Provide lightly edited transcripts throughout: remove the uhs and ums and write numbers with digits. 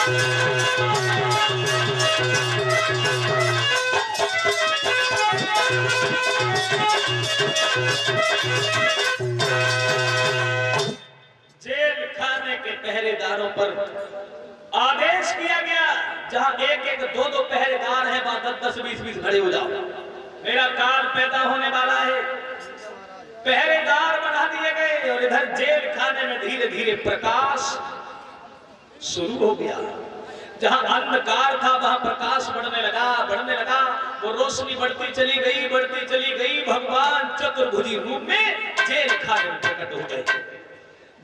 Jail खाने के पहरेदारों पर आदेश किया गया, जहां एक एक दो दो पहरेदार हैं, वहां 10 10 20 20 खड़े हो जाओ, मेरा काल पैदा होने वाला है। पहरेदार बढ़ा दिए गए और इधर जेल खाने में धीरे धीरे प्रकाश शुरू हो गया। जहां अंधकार था वहां प्रकाश बढ़ने लगा, बढ़ने लगा। वो रोशनी बढ़ती चली गई, बढ़ती चली गई। भगवान चतुर्भुजी रूप में जेल खाने में प्रकट हो गए।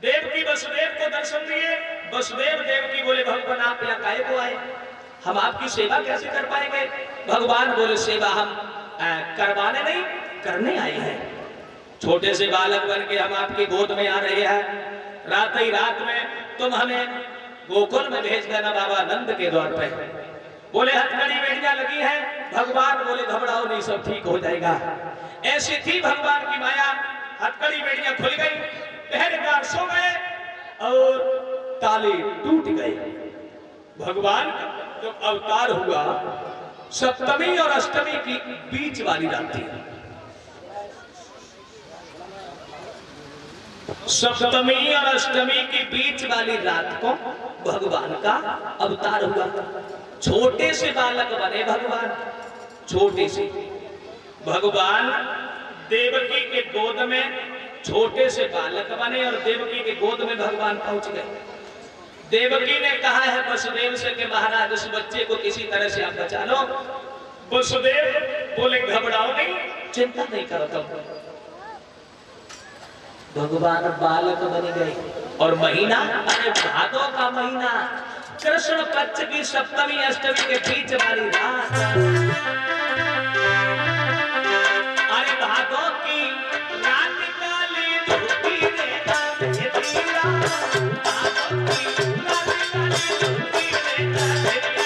देवकी वसुदेव को दर्शन दिए। वसुदेव देवकी बोले, भगवान आप यहाँ काहे को आए? हम आपकी सेवा कैसे कर पाएंगे? भगवान बोले, सेवा हम करवाने नहीं, करने आए हैं। छोटे से बालक बन के हम आपकी गोद में आ रहे हैं। रात ही रात में तुम हमें गोकुल में भेज देना बाबा नंद के द्वार पे। बोले हथकड़ी बेड़ियां लगी है। भगवान बोले घबराओ नहीं, सब ठीक हो जाएगा। ऐसी थी भगवान की माया। हथकड़ी बेड़ियां खुल गई, पहरेदार सो गए और ताले टूट गए। भगवान का जब अवतार हुआ, सप्तमी और अष्टमी की बीच वाली रात थी। सप्तमी और अष्टमी की बीच वाली रात को भगवान का अवतार हुआ। छोटे से बालक बने भगवान, छोटे से। भगवान देवकी के गोद में छोटे से बालक बने और देवकी के गोद में भगवान पहुंच गए। देवकी ने कहा है वसुदेव से कि महाराज उस बच्चे को किसी तरह से आप बचा लो। वसुदेव बोले घबराओ नहीं, चिंता नहीं करो तुम। भगवान बालक बन गए और महीना, अरे भादों का महीना, कृष्ण पक्ष की सप्तमी अष्टमी के बीच वाली रात, अरे भादों की रात काली धूपी रेखा, ये तीरा भादों की रात काली धूपी रेखा,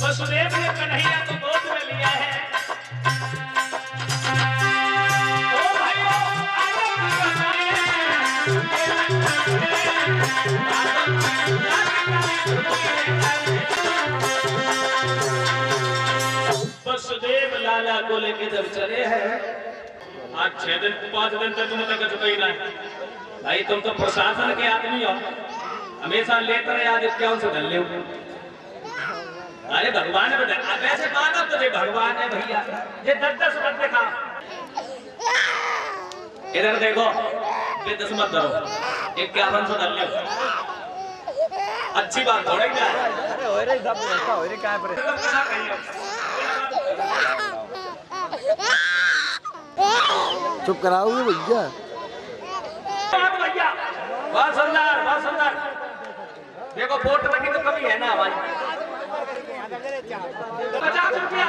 वसुदेव ने कन्हैया को गोद में लिया है। ओ भाइयों, वसुदेव लाला को लेके जब चले हैं, आज 6 दिन 5 दिन तक तुम तक चुका ही ना भाई। तुम तो प्रशासन के आदमी हो, हमेशा लेते रहे आदित्यों से धन ले। अरे भगवान है, वैसे मानो तुझे भगवान है भैया। ये 10-10 मत दिखा, इधर देखो, ये 10 मत धरो, 51 से धन ले। अच्छी बात थोड़ी क्या है। रे सब व्यवस्था हो रे काय पर चुप कराओगे भैया बहुत सुंदर बहुत सुंदर। देखो वोट में की तो कमी है ना हमारी। 50 रुपया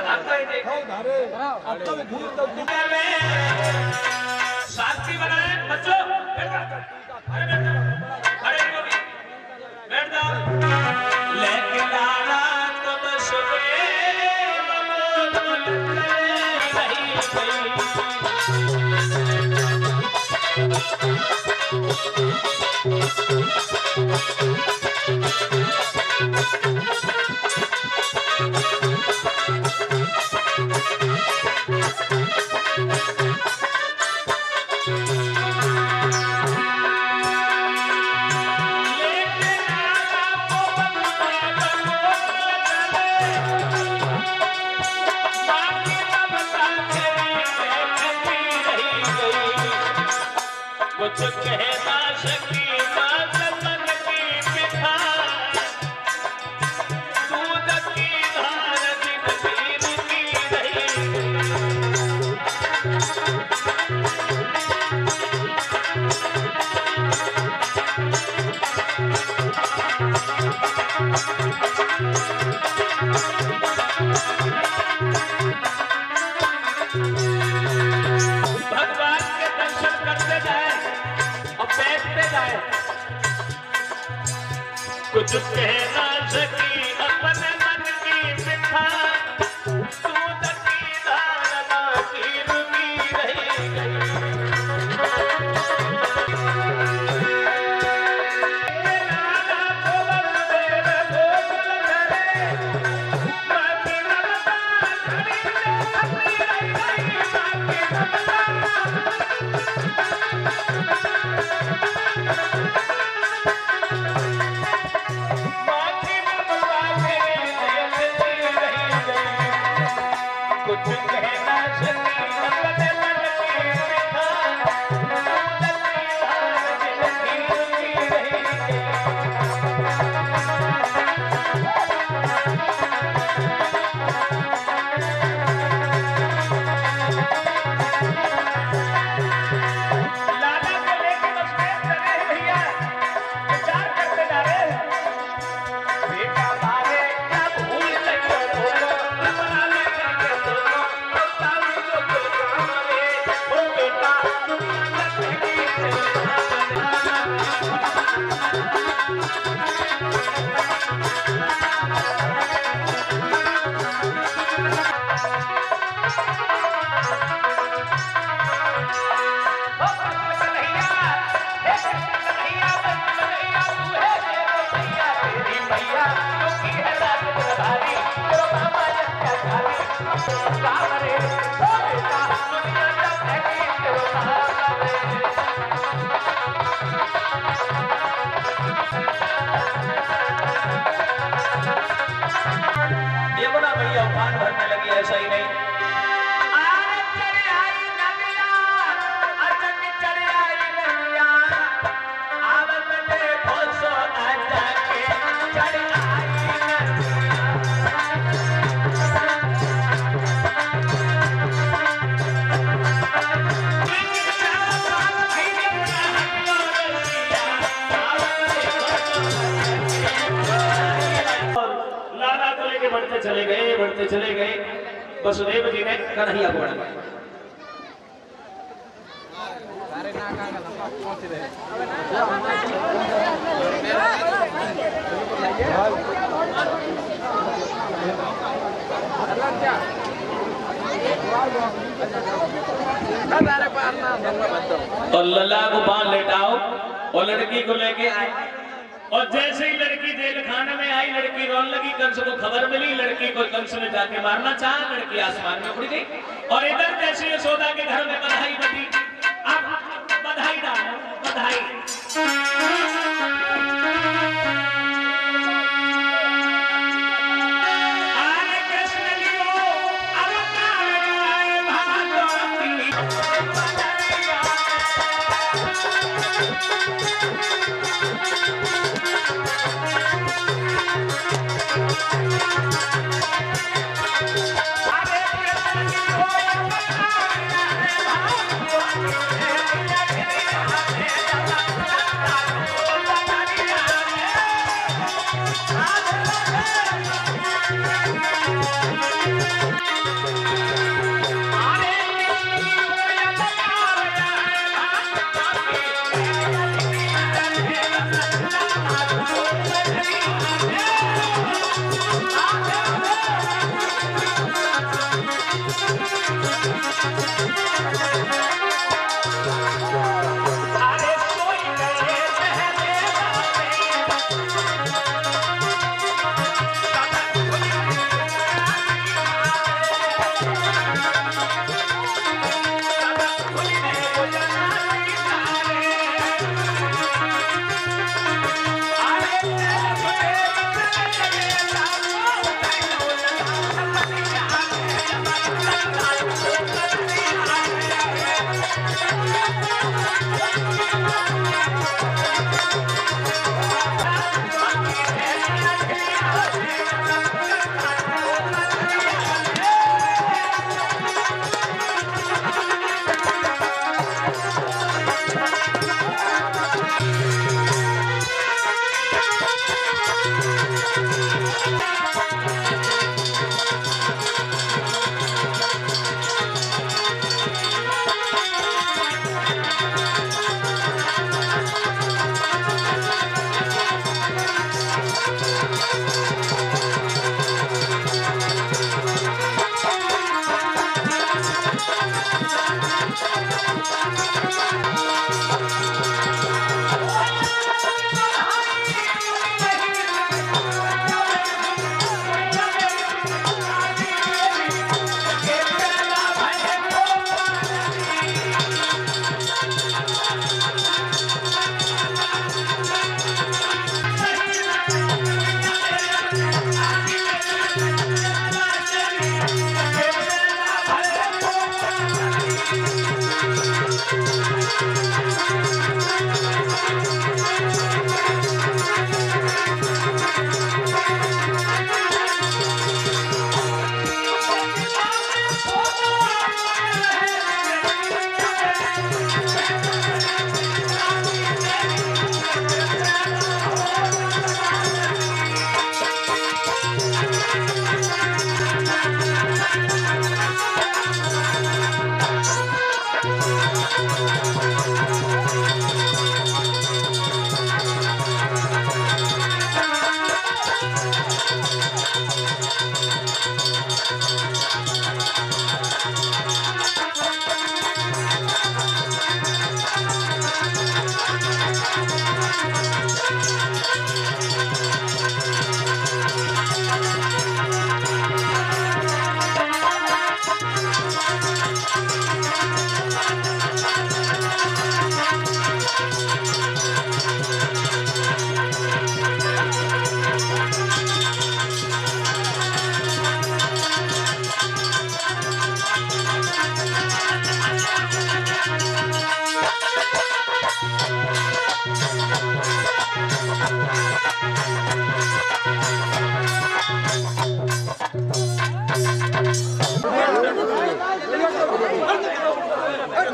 साथी बनाए बच्चों बैठ जाओ लेके लाला तब कुछ कहना शकी बात मन की पिता दूध की धार दिन की रुकी भगवान के दर्शन करते जाए और बैठते जाए। कुछ कहना सकी अपने मन की पिता दूध की धारा की रुकी रही गई। कुछ कहना सकी अपने मन की पिता दूध की धारा की रुकी रही गई। लाला को लेके बस बैठ रहे हैं भैया, विचार करते जा रहे हैं। बेटा मारे क्या भूल लगी बोलो, अपना लेकर बोलो, ताऊ जो काम रे, ओ बेटा दुनिया लगी देखो ना भैया उफान भरने लगी, ऐसा ही नहीं। लाला को लेके बढ़ते चले गए। वसुदेव जी ने कन्हैया को बढ़ाया। तो लल्ला को बांध लेटाओ और लड़की को लेके आए। और जैसे ही लड़की जेल खाने में आई, लड़की रोने लगी। कंस को खबर मिली, लड़की को कंस ने जाके मारना चाहा, लड़की आसमान में उड़ गई। और इधर जैसे यशोदा के घर में बधाई बजी। अब बधाई डालो, बधाई।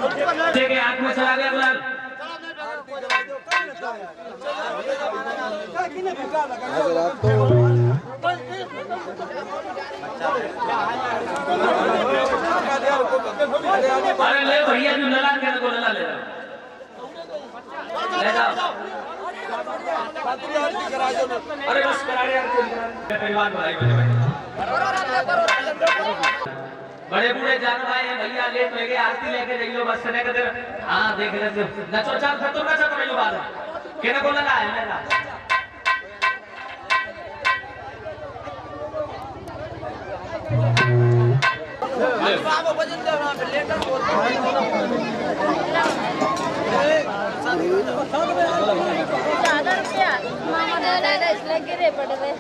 ठीक है, आंख में चला गया गुलाल। अगर आप तो अरे ले भैया जो लला के को लला ले जाओ। अरे बस करा यार परिवार भाई बड़े बूढ़े जान भाई हैं भैया, लेट हो गए, आरती लेके जाइयो बस ने के हां देख ले नचो चाल खतम का चल रही बात केने को लगा है मेरा बाबा वजन दे वहां पे लेटर बोल ₹1000 मामा दादा इसलिए गिरे पड़ गए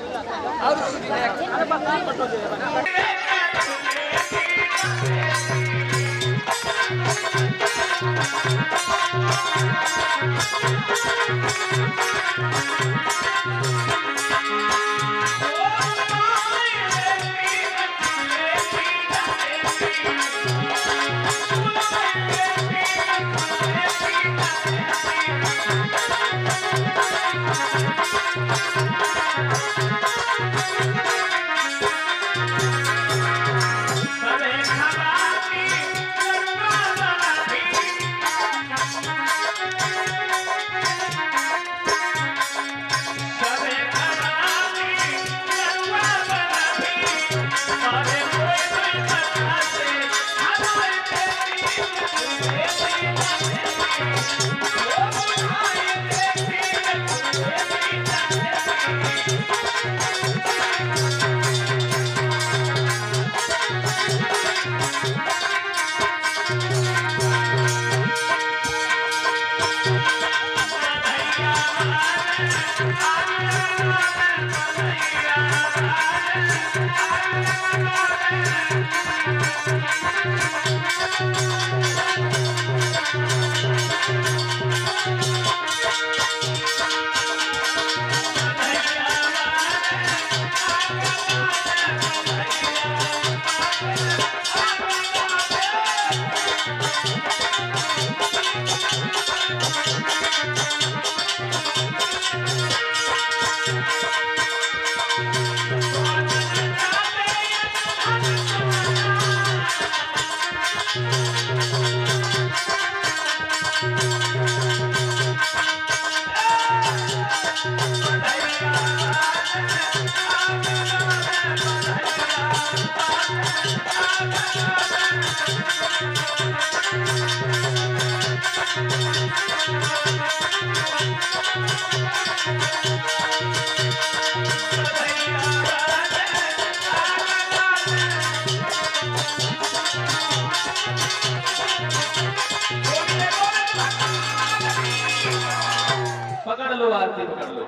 पकड़ लो आरती पकड़ लो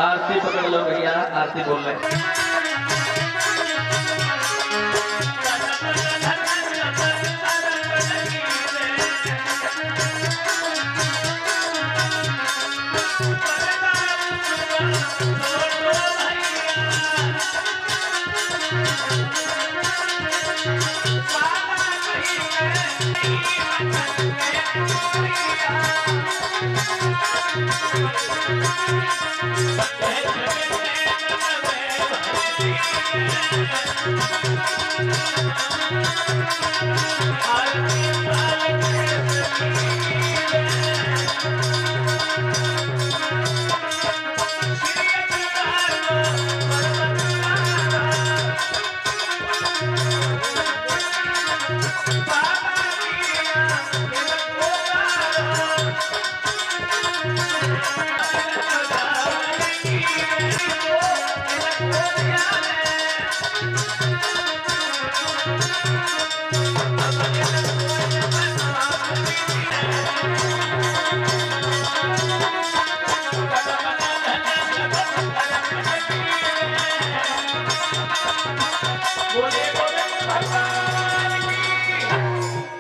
आरती पकड़ लो भैया आरती बोल रहे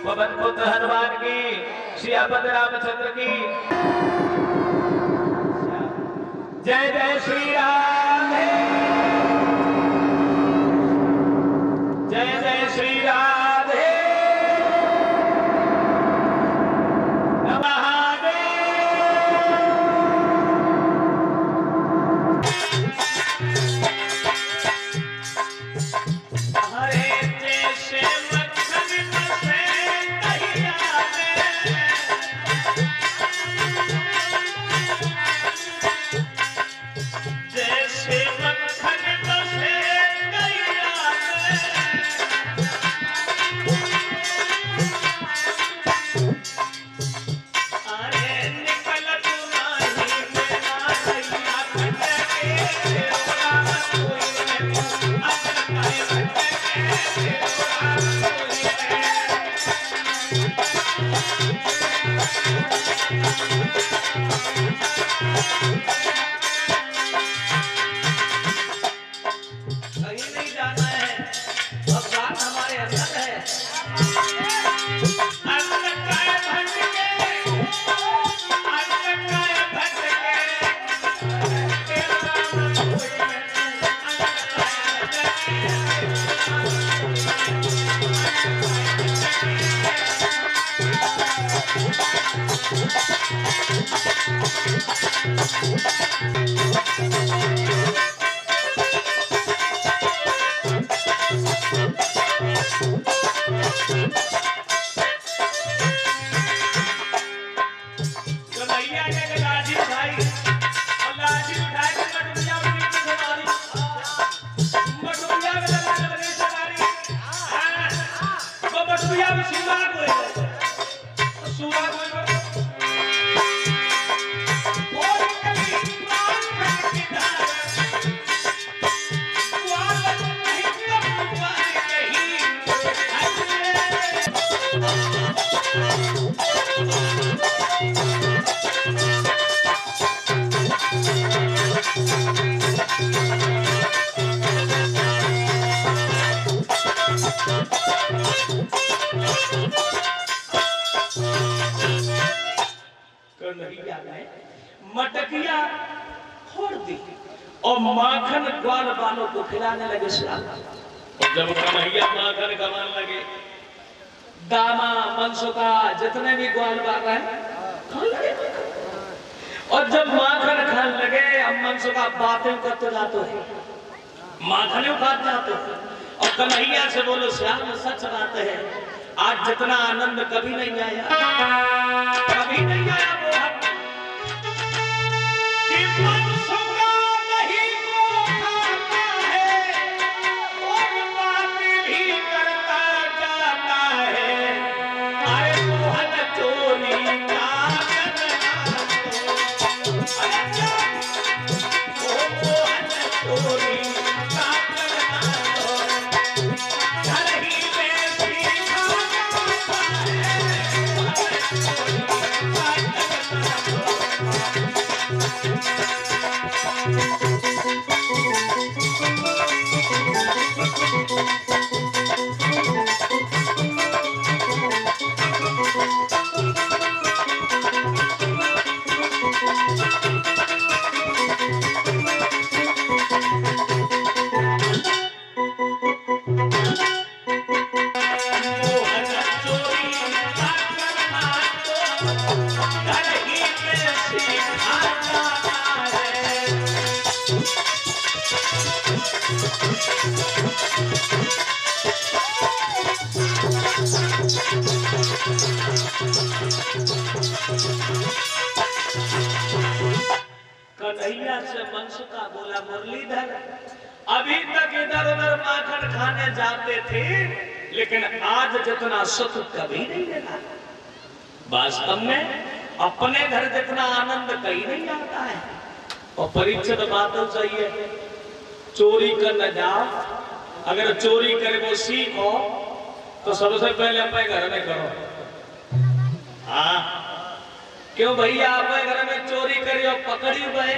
पवन पुत्र हनुमान की, सियापत रामचंद्र की जय जय श्री राम जय जय श्री राधे कन्हैया ने लाठी उठाई और लाठी उठा के मटुरिया में नीचे से मारी। मटुरिया में लगा लगे से मारी। वो मटुरिया में सुराग हुए। सुराग हुए। और कभी प्राण की धार। वाल नहीं कन्हैया ने मटकिया फोड़ दी और माखन ग्वाल वालों को खिलाने लगे। श्याम और जब कन्हैया माखन कमाने लगे, दामा मनसुका जितने भी ग्वाल बाल हैं खाने लगे। और जब माखन खाने लगे, अब मनसुका बातें करते जाते हैं, माखन खाते जाते हैं। और कन्हैया से बोलो श्याम सच बात है, आज जितना आनंद कभी नहीं आया, कभी नहीं आया। वो कि मनसुका नहीं को खाता है और बात भी करता जाता है। अरे मोहन चोरी का करना तो, ओ मोहन चोरी का करना तो घर ही में सीखा जाता है। कन्हैया से मनसुका बोला मुरलीधर, अभी तक इधर उधर माखन खाने जाते थे, लेकिन आज जितना सुख कभी नहीं मिला। वास्तव में अपने घर जितना आनंद कहीं नहीं आता है। और परीक्षित बादल सही है, चोरी करने जाओ, अगर चोरी करे वो सीखो तो सबसे पहले अपने घर में करो। हाँ, क्यों भैया अपने घर में चोरी करी और पकड़ी गए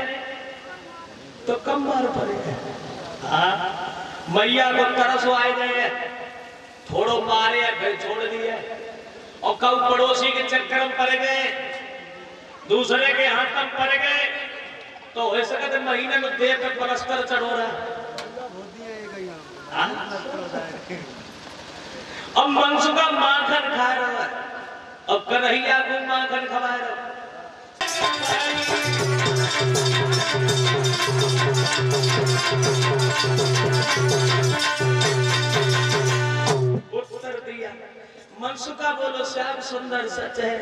तो कम मार पड़ेगा। हाँ, मैया को तरस आए गए, थोड़ो मारे फिर छोड़ दिए, और कब पड़ोसी के चक्कर में पड़ गए, दूसरे के हाथ में पड़ गए, तो हो सकते महीने में देर तक परस्पर चढ़ो रहा। अब मनसुका माखन खा रहा है, अब कन्हैया को माखन खवा रहा। उत्तर दिया, मनसुका बोलो श्याम सुंदर सच है,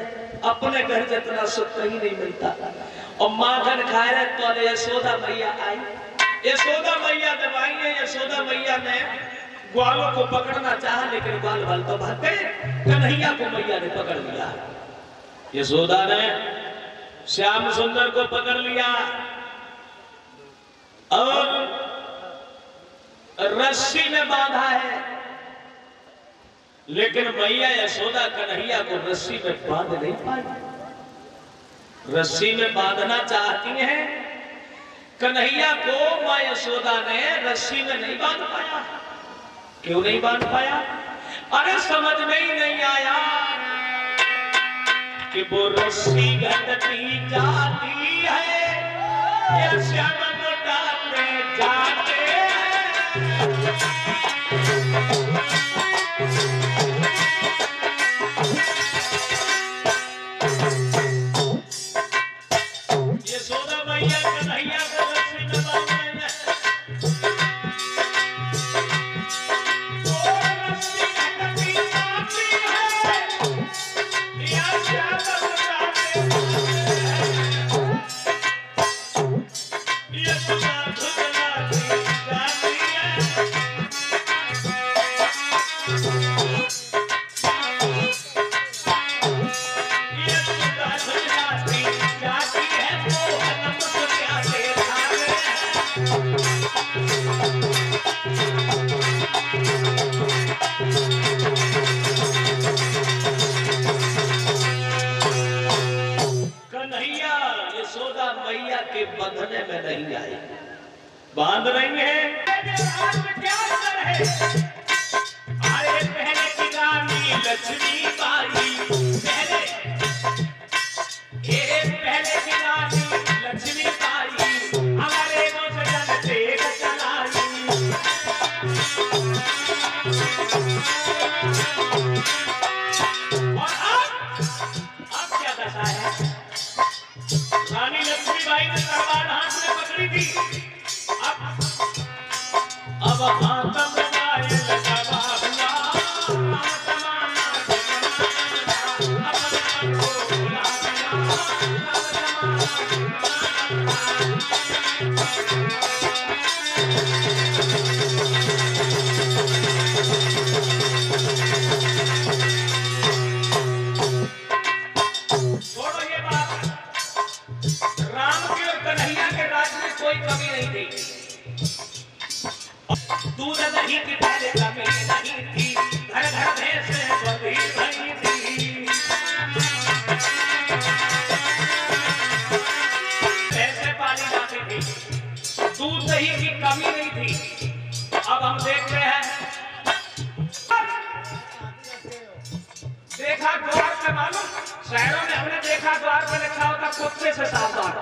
अपने घर जितना सुख कहीं नहीं मिलता। और माखन खाए रहे तो यशोदा मैया आई। यशोदा मैया जब आई है, यशोदा मैया ने ग्वालों को पकड़ना चाहा, लेकिन ग्वाल वाल तो भाग गए। कन्हैया को मैया ने पकड़ लिया। यशोदा ने श्याम सुंदर को पकड़ लिया और रस्सी में बांधा है, लेकिन मैया यशोदा कन्हैया को रस्सी में बांध नहीं पाई। रस्सी में बांधना चाहती हैं, कन्हैया को मां यशोदा ने रस्सी में नहीं बांध पाया। क्यों नहीं बांध पाया? अरे समझ में ही नहीं आया कि वो रस्सी घटती जाती है या श्याम लौटाते जाते हैं। बांध रही है क्या असर है। अरे पहले की रानी लक्ष्मी बाई, पहले की रानी लक्ष्मी बाई हमारे से जनते चलाई। और अब क्या दशा है। रानी लक्ष्मीबाई ने तलवार हाथ में पकड़ी थी। अब हाथम गाये लगा हुआ छोड़ो ये बात। राम के और कन्हैया के राज में कोई कमी नहीं थी। दूध दही की पहले कमी नहीं थी। घर घर भैंसे बंधी भई थी। भैंसे पाली जाती थी। दूध दही की कमी नहीं थी। अब हम देखते हैं, देखा द्वार पे मालूम, शहरों में हमने देखा द्वार पे लिखा होता कुत्ते से सावधान।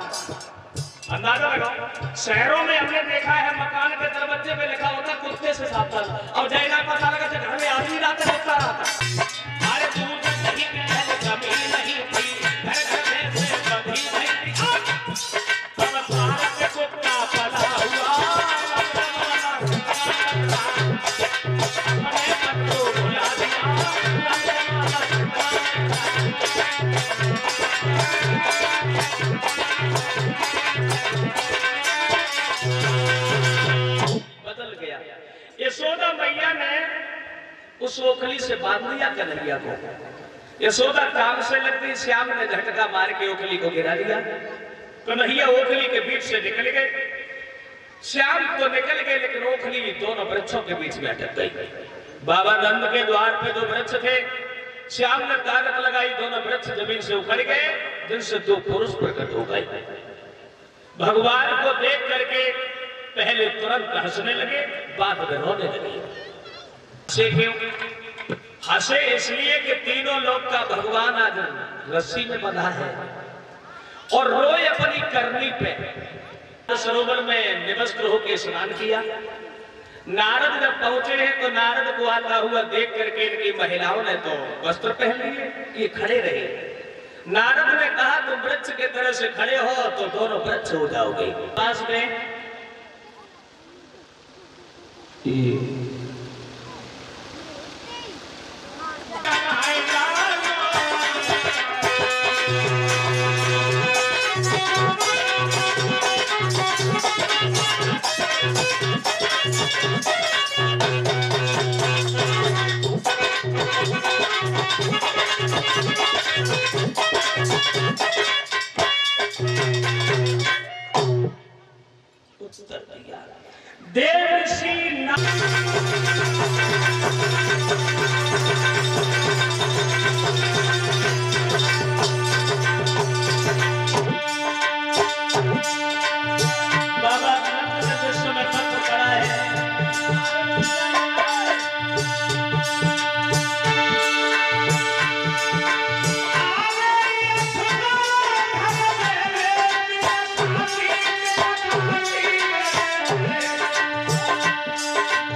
अंदाजा लगाओ। शहरों में हमने देखा है मकान के दरवाजे पे लिखा होता कुत्ते से सावधान। अब जैना पता लगा घर में आदमी रात कुत्ता रहता। अरे दूध दही की पहले कमी नहीं थी। घर घर भैंसे बंधी नहीं थी। अब भारत में कुत्ता पला हुआ अपने मन को भुला दिया। बदल गया। यशोदा मैया ने उस ओखली से बांध लिया कन्हैया को। यशोदा काम से लगती, श्याम ने झटका मार के ओखली को गिरा दिया। कन्हैया ओखली के बीच से निकल गए। श्याम तो निकल गए लेकिन ओखली दोनों वृक्षों के बीच में अटक गई। बाबा नंद के द्वार पे दो वृक्ष थे। श्याम ने ताकत लगाई, दोनों वृक्ष जमीन से उखड़ गए, जिनसे दो पुरुष प्रकट हो गए। भगवान को देख करके पहले तुरंत हंसने लगे, बाद में रोने लगे। हंसे क्यों? हंसे इसलिए कि तीनों लोग का भगवान आज रस्सी में बंधा है। और रोए अपनी करनी पे। सरोवर में निवस्त्र होकर स्नान किया। नारद जब पहुंचे हैं तो नारद को आता हुआ देख करके इनकी महिलाओं ने तो वस्त्र पहन लिए, ये खड़े रहे। नारद ने कहा तुम वृक्ष के तरह से खड़े हो तो दोनों वृक्ष हो जाओगे। पास में